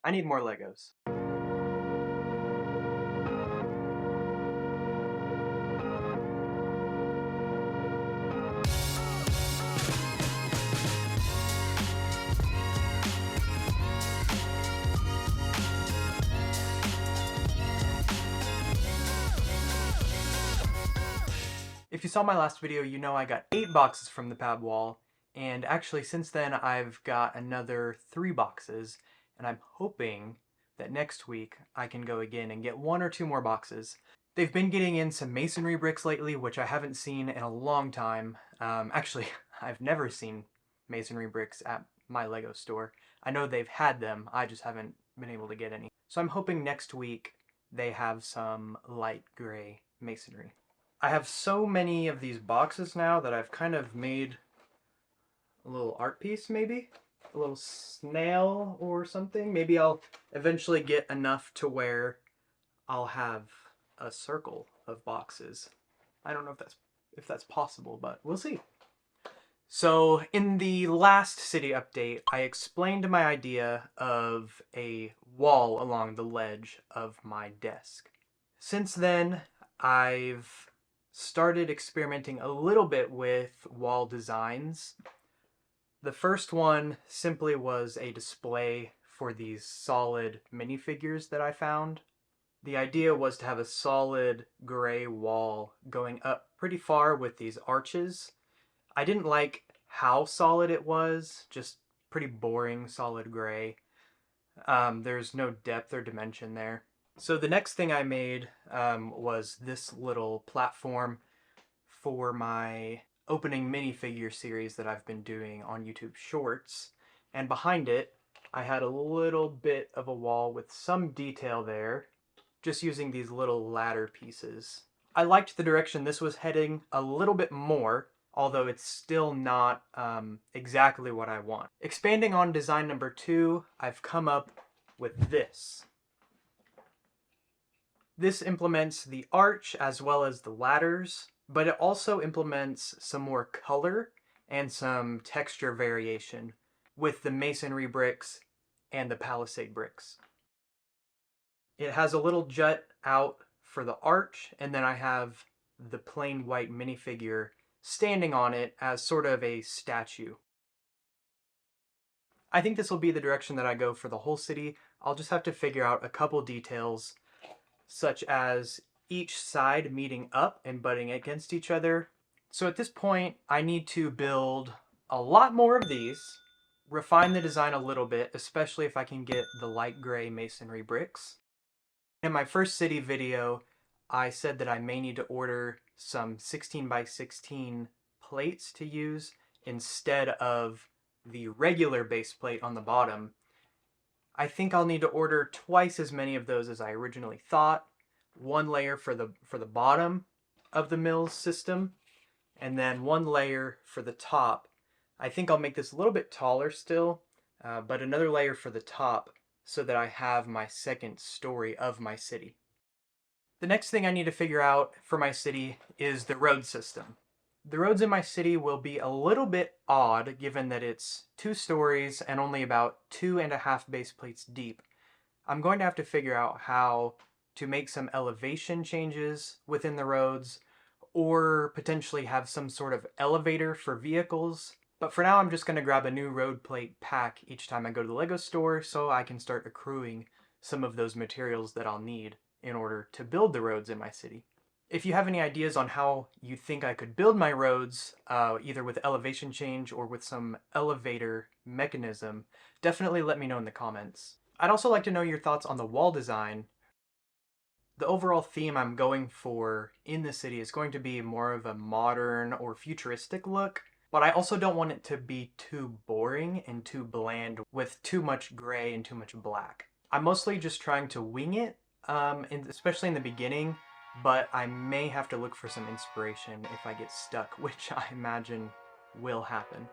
I need more Legos. If you saw my last video, you know I got 8 boxes from the PAB wall, and actually since then I've got another 3 boxes, and I'm hoping that next week I can go again and get 1 or 2 more boxes. They've been getting in some masonry bricks lately, which I haven't seen in a long time. Actually, I've never seen masonry bricks at my Lego store. I know they've had them, I just haven't been able to get any. So I'm hoping next week they have some light gray masonry. I have so many of these boxes now that I've kind of made a little art piece, maybe? A little snail or something. Maybe I'll eventually get enough to where I'll have a circle of boxes. I don't know if that's possible, but we'll see. So in the last city update, I explained my idea of a wall along the ledge of my desk. Since then, I've started experimenting a little bit with wall designs. The first one simply was a display for these solid minifigures that I found. The idea was to have a solid gray wall going up pretty far with these arches. I didn't like how solid it was, just pretty boring solid gray. There's no depth or dimension there. So the next thing I made was this little platform for my opening minifigure series that I've been doing on YouTube Shorts. And behind it, I had a little bit of a wall with some detail there, just using these little ladder pieces. I liked the direction this was heading a little bit more, although it's still not exactly what I want. Expanding on design number 2, I've come up with this. This implements the arch as well as the ladders, but it also implements some more color and some texture variation with the masonry bricks and the palisade bricks. It has a little jut out for the arch, and then I have the plain white minifigure standing on it as sort of a statue. I think this will be the direction that I go for the whole city. I'll just have to figure out a couple details, such as each side meeting up and butting against each other. So at this point, I need to build a lot more of these, refine the design a little bit, especially if I can get the light gray masonry bricks. In my first city video, I said that I may need to order some 16 by 16 plates to use instead of the regular base plate on the bottom. I think I'll need to order twice as many of those as I originally thought. 1 layer for the bottom of the mill's system, and then 1 layer for the top. I think I'll make this a little bit taller still, but another layer for the top so that I have my second story of my city. The next thing I need to figure out for my city is the road system. The roads in my city will be a little bit odd given that it's 2 stories and only about 2.5 base plates deep. I'm going to have to figure out how to make some elevation changes within the roads, or potentially have some sort of elevator for vehicles. But for now, I'm just going to grab a new road plate pack each time I go to the Lego store so I can start accruing some of those materials that I'll need in order to build the roads in my city. If you have any ideas on how you think I could build my roads, either with elevation change or with some elevator mechanism, definitely let me know in the comments. I'd also like to know your thoughts on the wall design. The overall theme I'm going for in the city is going to be more of a modern or futuristic look, but I also don't want it to be too boring and too bland with too much gray and too much black. I'm mostly just trying to wing it, especially in the beginning, but I may have to look for some inspiration if I get stuck, which I imagine will happen.